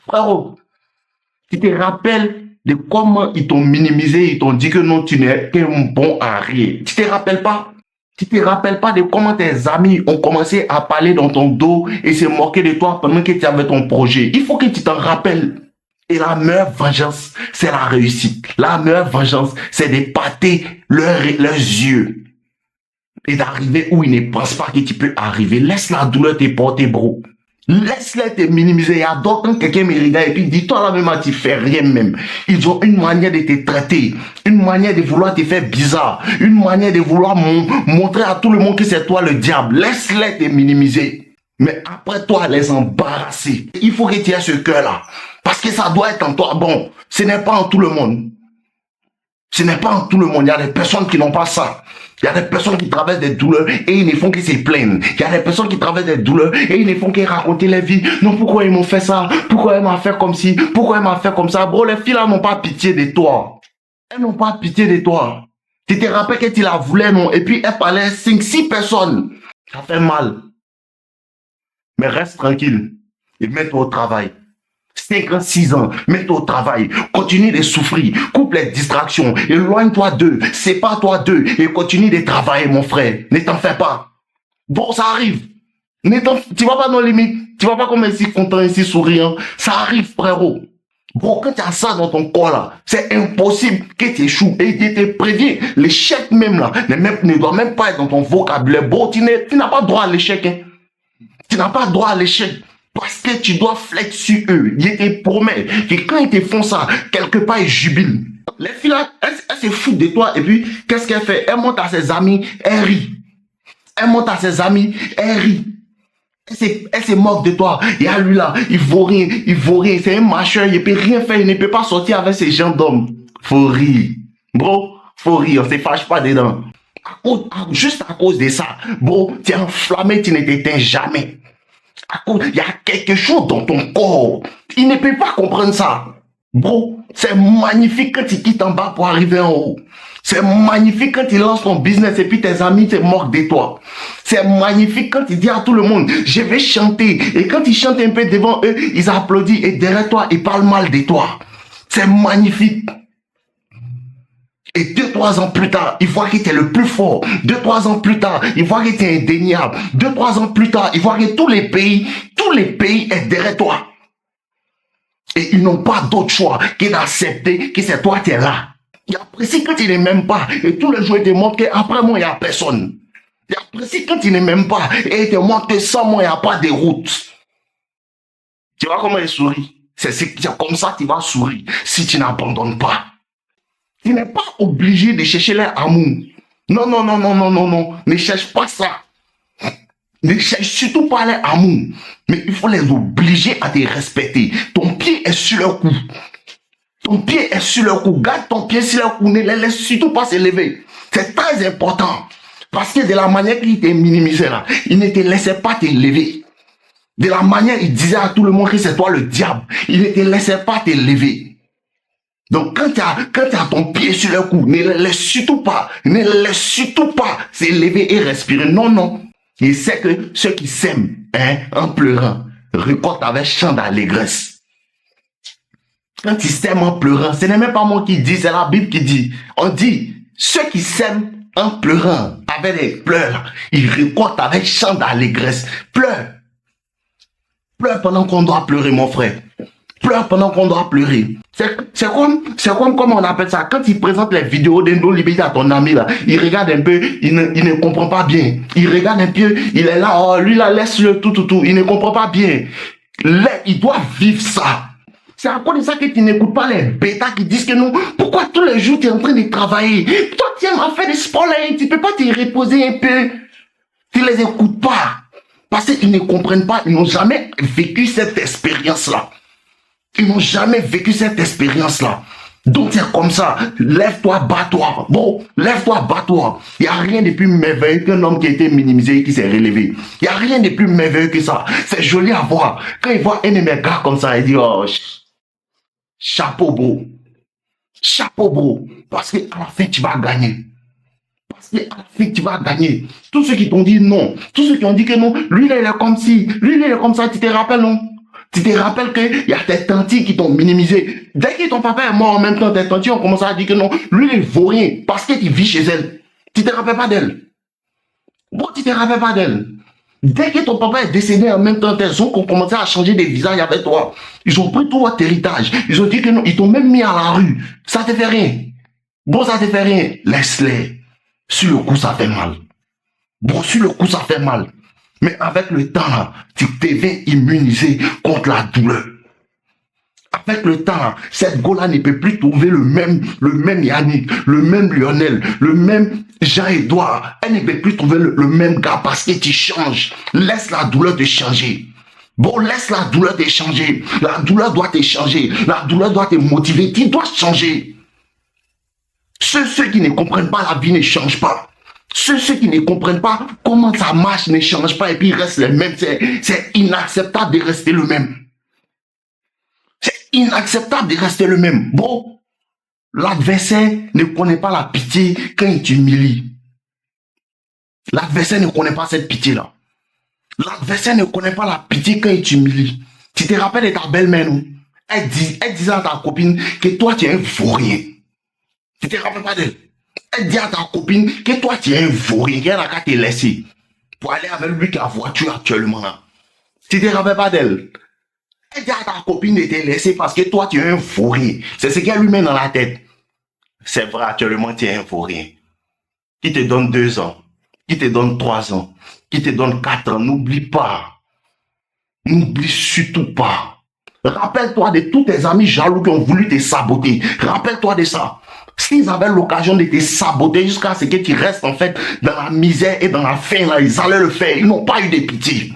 Frérot, tu te rappelles de comment ils t'ont minimisé, ils t'ont dit que non, tu n'es qu'un bon à rien. Tu te rappelles pas? Tu te rappelles pas de comment tes amis ont commencé à parler dans ton dos et se moquer de toi pendant que tu avais ton projet? Il faut que tu t'en rappelles. Et la meilleure vengeance, c'est la réussite. La meilleure vengeance, c'est de pâter leurs yeux et d'arriver où ils ne pensent pas que tu peux arriver. Laisse la douleur te porter, bro. Laisse-les te minimiser. Il y a d'autres quand quelqu'un me regarde et puis dit, toi là même, tu fais rien même. Ils ont une manière de te traiter, une manière de vouloir te faire bizarre, une manière de vouloir montrer à tout le monde que c'est toi le diable. Laisse-les te minimiser. Mais après toi, les embarrasser. Il faut que tu aies ce cœur-là. Parce que ça doit être en toi. Bon, ce n'est pas en tout le monde. Ce n'est pas en tout le monde. Il y a des personnes qui n'ont pas ça. Il y a des personnes qui traversent des douleurs et ils ne font que se plaindre. Il y a des personnes qui traversent des douleurs et ils ne font que raconter leur vie. Non, pourquoi ils m'ont fait ça? Pourquoi ils m'ont fait comme ci? Pourquoi ils m'ont fait comme ça? Bro, les filles là n'ont pas pitié de toi. Elles n'ont pas pitié de toi. Tu te rappelles que tu la voulais, non? Et puis elle parlait 5-6 personnes. Ça fait mal. Mais reste tranquille et mets-toi au travail. 5 ans, 6 ans, mets-toi au travail, continue de souffrir, coupe les distractions, éloigne-toi d'eux, sépare-toi d'eux et continue de travailler, mon frère. Ne t'en fais pas. Bon, ça arrive. Tu vas pas dans les limites, tu vas pas comme ici content, ici souriant. Ça arrive, frérot. Bon, quand tu as ça dans ton corps là, c'est impossible que tu échoues. Et je te préviens, l'échec même là, ne doit même pas être dans ton vocabulaire. Bon, tu n'as pas droit à l'échec. Hein. Tu n'as pas droit à l'échec. Parce que tu dois flex sur eux. Je te promets que quand ils te font ça, quelque part ils jubilent. Les filles là, elles se foutent de toi et puis qu'est-ce qu'elle fait? Elle monte à ses amis, elle rit. Elle monte à ses amis, elle rit. Elle se moque de toi. Et à lui là, il vaut rien. C'est un machin, il ne peut rien faire, il ne peut pas sortir avec ces gens d'hommes. Faut rire. Bro, faut rire, on se fâche pas dedans. Juste à cause de ça, bro, tu es enflammé, tu ne t'éteins jamais. Il y a quelque chose dans ton corps. Il ne peut pas comprendre ça. Bro, c'est magnifique quand tu quittes en bas pour arriver en haut. C'est magnifique quand tu lances ton business et puis tes amis te moquent de toi. C'est magnifique quand tu dis à tout le monde, je vais chanter. Et quand tu chantes un peu devant eux, ils applaudissent et derrière toi, ils parlent mal de toi. C'est magnifique. Et 2-3 ans plus tard, il voit que tu es le plus fort. 2-3 ans plus tard, il voit que tu es indéniable. 2-3 ans plus tard, il voit que tous les pays sont derrière toi. Et ils n'ont pas d'autre choix que d'accepter que c'est toi qui es là. Ils apprécient quand ils ne m'aiment pas. Et tous les jours, ils te montrent qu'après moi, il n'y a personne. Ils apprécient quand ils ne m'aiment pas. Et ils te montrent que sans moi, il n'y a pas de route. Tu vois comment ils sourient? C'est comme ça que tu vas sourire si tu n'abandonnes pas. Tu n'es pas obligé de chercher leur amour. Non, non, non, non, non, non, non. Ne cherche pas ça. Ne cherche surtout pas leur amour. Mais il faut les obliger à te respecter. Ton pied est sur leur cou. Ton pied est sur leur cou. Garde ton pied sur leur cou. Ne les laisse surtout pas se lever. C'est très important. Parce que de la manière qu'il t'est minimisé là, il ne te laissait pas te lever. De la manière il disait à tout le monde que c'est toi le diable, il ne te laissait pas te lever. Donc, quand tu as ton pied sur le cou, ne laisse surtout pas se lever et respirer. Non, non. Il sait que ceux qui s'aiment, en pleurant, récoltent avec chant d'allégresse. Quand ils s'aiment en pleurant, ce n'est même pas moi qui dis, c'est la Bible qui dit. On dit, ceux qui s'aiment en pleurant, avec des pleurs, ils récoltent avec chant d'allégresse. Pleure. Pleure pendant qu'on doit pleurer, mon frère. Pleure pendant qu'on doit pleurer. C'est comme comment on appelle ça. Quand il présente les vidéos d'Endo Liberté à ton ami là, il regarde un peu, il ne comprend pas bien. Il regarde un peu, il est là, oh, lui là, laisse-le tout. Il ne comprend pas bien. Là, il doit vivre ça. C'est à cause de ça que tu n'écoutes pas les bêtas qui disent que non. Pourquoi tous les jours tu es en train de travailler? Toi, tu aimes faire des sports là, tu peux pas te reposer un peu. Tu les écoutes pas. Parce qu'ils ne comprennent pas, ils n'ont jamais vécu cette expérience-là. Ils n'ont jamais vécu cette expérience-là. Donc c'est comme ça. Lève-toi, bats-toi. Bon, lève-toi, bats-toi. Il n'y a rien de plus merveilleux qu'un homme qui a été minimisé et qui s'est relevé. Il n'y a rien de plus merveilleux que ça. C'est joli à voir. Quand il voit un de mes gars comme ça, il dit, oh, chapeau bro. Chapeau bro. Parce qu'à la fin, tu vas gagner. Parce qu'à la fin, tu vas gagner. Tous ceux qui t'ont dit non, tous ceux qui ont dit que non, lui là, il est comme ci, lui là, il est comme ça, tu te rappelles, non? Tu te rappelles qu'il y a tes tantis qui t'ont minimisé. Dès que ton papa est mort en même temps, tes tantis ont commencé à dire que non, lui il vaut rien parce que tu vis chez elle. Tu te rappelles pas d'elle. Bon, tu te rappelles pas d'elle. Dès que ton papa est décédé en même temps, tes oncles ont commencé à changer des visages avec toi. Ils ont pris tout votre héritage. Ils ont dit que non, ils t'ont même mis à la rue. Ça te fait rien. Bon, ça te fait rien. Laisse-les. Sur le coup, ça fait mal. Bon, sur le coup, ça fait mal. Mais avec le temps, là, tu deviens immunisé contre la douleur. Avec le temps, cette go-là ne peut plus trouver le même Yannick, le même Lionel, le même Jean-Edouard. Elle ne peut plus trouver le même gars parce que tu changes. Laisse la douleur te changer. Bon, laisse la douleur te changer. La douleur doit te changer. La douleur doit te motiver. Tu dois changer. Ceux qui ne comprennent pas la vie ne changent pas. Ceux qui ne comprennent pas comment ça marche ne changent pas et puis ils restent les mêmes. C'est inacceptable de rester le même. C'est inacceptable de rester le même. Bon, l'adversaire ne connaît pas la pitié quand il t'humilie. L'adversaire ne connaît pas cette pitié-là. L'adversaire ne connaît pas la pitié quand il t'humilie. Tu te rappelles de ta belle-mère, non? Elle disait à ta copine que toi tu es un vaurien. Tu te rappelles pas d'elle? Elle dit à ta copine que toi tu es un vaurien, qu'elle n'a qu'à te laisser pour aller avec lui qui a voiture actuellement là. Tu te rappelles pas d'elle? Elle dit à ta copine de te laisser parce que toi tu es un vaurien. C'est ce qu'elle lui met dans la tête. C'est vrai, actuellement tu es un vaurien. Qui te donne 2 ans, qui te donne 3 ans, qui te donne 4 ans. N'oublie pas. N'oublie surtout pas. Rappelle-toi de tous tes amis jaloux qui ont voulu te saboter. Rappelle-toi de ça. S'ils avaient l'occasion de te saboter jusqu'à ce que tu restes en fait dans la misère et dans la faim, là, ils allaient le faire. Ils n'ont pas eu de pitié.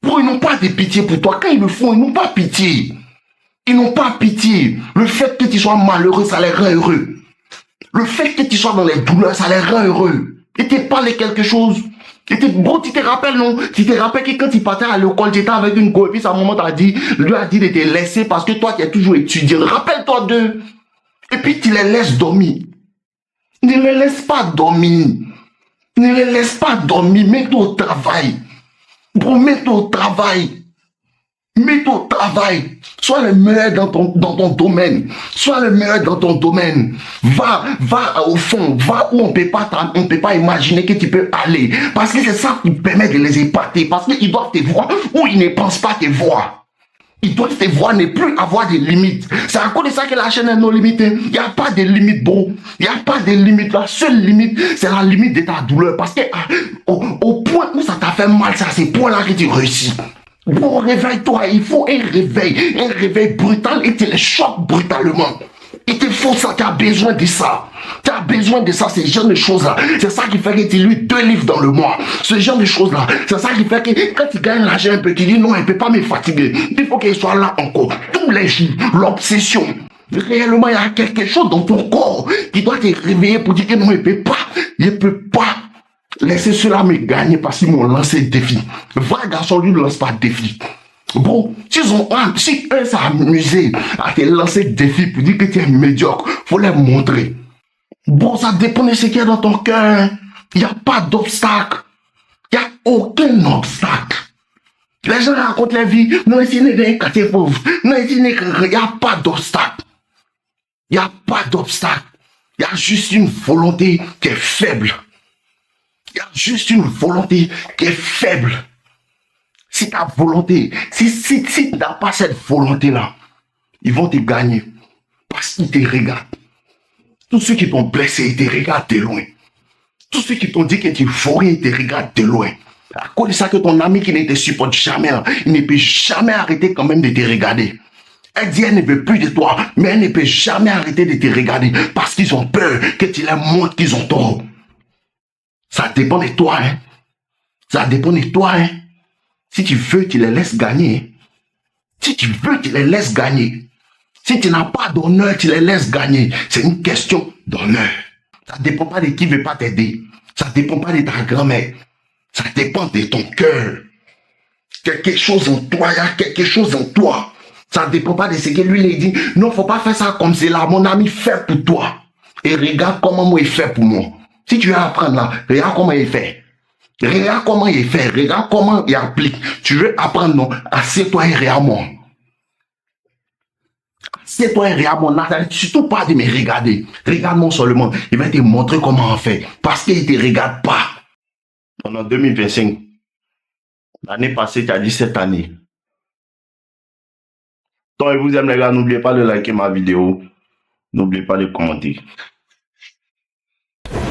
Bon, ils n'ont pas de pitié pour toi. Quand ils le font, ils n'ont pas pitié. Ils n'ont pas pitié. Le fait que tu sois malheureux, ça les rend heureux. Le fait que tu sois dans les douleurs, ça les rend heureux. Et tu parles quelque chose. Bon, tu te rappelles, non? Tu te rappelles que quand tu partais à l'école, tu étais avec une go, et puis sa maman lui a dit de te laisser parce que toi, tu es toujours étudiant. Rappelle-toi d'eux. Et puis tu les laisses dormir. Ne les laisse pas dormir. Ne les laisse pas dormir. Mets-toi au travail. Bon, mets-toi au travail. Mets-toi au travail. Sois le meilleur dans ton domaine. Sois le meilleur dans ton domaine. Va au fond. Va où on peut pas imaginer que tu peux aller. Parce que c'est ça qui permet de les épater. Parce qu'ils doivent te voir où ils ne pensent pas te voir. Ils doivent te voir ne plus avoir de limites. C'est à cause de ça que la chaîne est non limitée. Il n'y a pas de limite, bro. Il n'y a pas de limite. La seule limite, c'est la limite de ta douleur. Parce que au point où ça t'a fait mal, c'est à ce point-là que tu réussis. Bon, réveille-toi. Il faut un réveil brutal et tu les choques brutalement. Il te faut ça, tu as besoin de ça. Tu as besoin de ça, ce genre de choses-là. C'est ça qui fait que tu lis 2 livres dans le mois. Ce genre de choses-là. C'est ça qui fait que quand tu gagnes l'argent un peu, tu dis non, il ne peut pas me fatiguer. Il faut qu'il soit là encore. Tous les jours, l'obsession. Réellement, il y a quelque chose dans ton corps qui doit te réveiller pour dire que non, il ne peut pas laisser cela me gagner parce qu'ils m'ont lancé le défi. Vrai garçon, lui, ne lance pas de défi. Bon, si eux s'amusaient à te lancer le défi pour dire que tu es médiocre, faut les montrer. Bon, ça dépend de ce qu'il y a dans ton cœur. Il n'y a pas d'obstacle. Il n'y a aucun obstacle. Les gens racontent la vie. Non, ici, il y a un quartier pauvre. Non, ici, il n'y a pas d'obstacle. Il n'y a pas d'obstacle. Il y a juste une volonté qui est faible. Il y a juste une volonté qui est faible. Si ta volonté, si tu n'as pas cette volonté-là, ils vont te gagner. Parce qu'ils te regardent. Tous ceux qui t'ont blessé, ils te regardent de loin. Tous ceux qui t'ont dit que tu es rien, ils te regardent de loin. À cause de ça que ton ami qui ne te supporte jamais, il ne peut jamais arrêter quand même de te regarder. Elle dit elle ne veut plus de toi, mais elle ne peut jamais arrêter de te regarder parce qu'ils ont peur que tu leur montres qu'ils ont tort. Ça dépend de toi, hein. Ça dépend de toi, hein. Si tu veux, tu les laisses gagner. Si tu veux, tu les laisses gagner. Si tu n'as pas d'honneur, tu les laisses gagner. C'est une question d'honneur. Ça ne dépend pas de qui ne veut pas t'aider. Ça ne dépend pas de ta grand-mère. Ça dépend de ton cœur. Quelque chose en toi, il y a quelque chose en toi. Ça ne dépend pas de ce que lui il dit. Non, il ne faut pas faire ça comme c'est là. Mon ami fait pour toi. Et regarde comment moi il fait pour moi. Si tu veux apprendre là, regarde comment il fait. Regarde comment il fait, regarde comment il applique. Tu veux apprendre, non? Assieds-toi et regarde-moi. Assieds-toi et regarde-moi. Surtout pas de me regarder. Regarde-moi seulement. Il va te montrer comment on fait. Parce qu'il ne te regarde pas. On est en 2025. L'année passée, tu as dit cette année. Donc, je vous aime les gars. N'oubliez pas de liker ma vidéo. N'oubliez pas de commenter.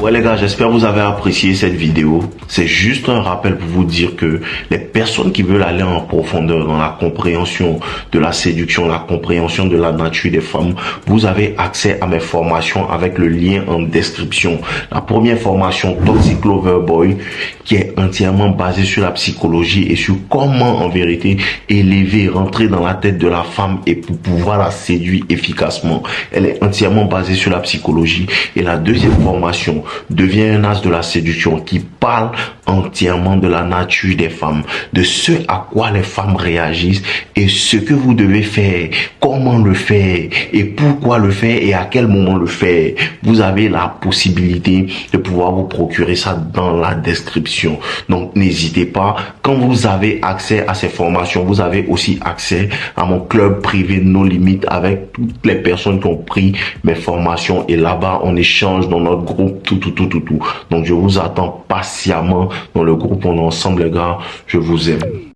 Ouais les gars, j'espère que vous avez apprécié cette vidéo. C'est juste un rappel pour vous dire que les personnes qui veulent aller en profondeur dans la compréhension de la séduction, la compréhension de la nature des femmes, vous avez accès à mes formations avec le lien en description. La première formation, Toxic Lover Boy, qui est entièrement basée sur la psychologie et sur comment en vérité élever, rentrer dans la tête de la femme et pour pouvoir la séduire efficacement. Elle est entièrement basée sur la psychologie. Et la deuxième formation, Devient un as de la séduction, qui parle entièrement de la nature des femmes, de ce à quoi les femmes réagissent et ce que vous devez faire, comment le faire et pourquoi le faire et à quel moment le faire. Vous avez la possibilité de pouvoir vous procurer ça dans la description. Donc n'hésitez pas. Quand vous avez accès à ces formations, vous avez aussi accès à mon club privé No Limites avec toutes les personnes qui ont pris mes formations, et là-bas on échange dans notre groupe tout. Donc je vous attends patiemment dans le groupe. On est ensemble les gars. Je vous aime.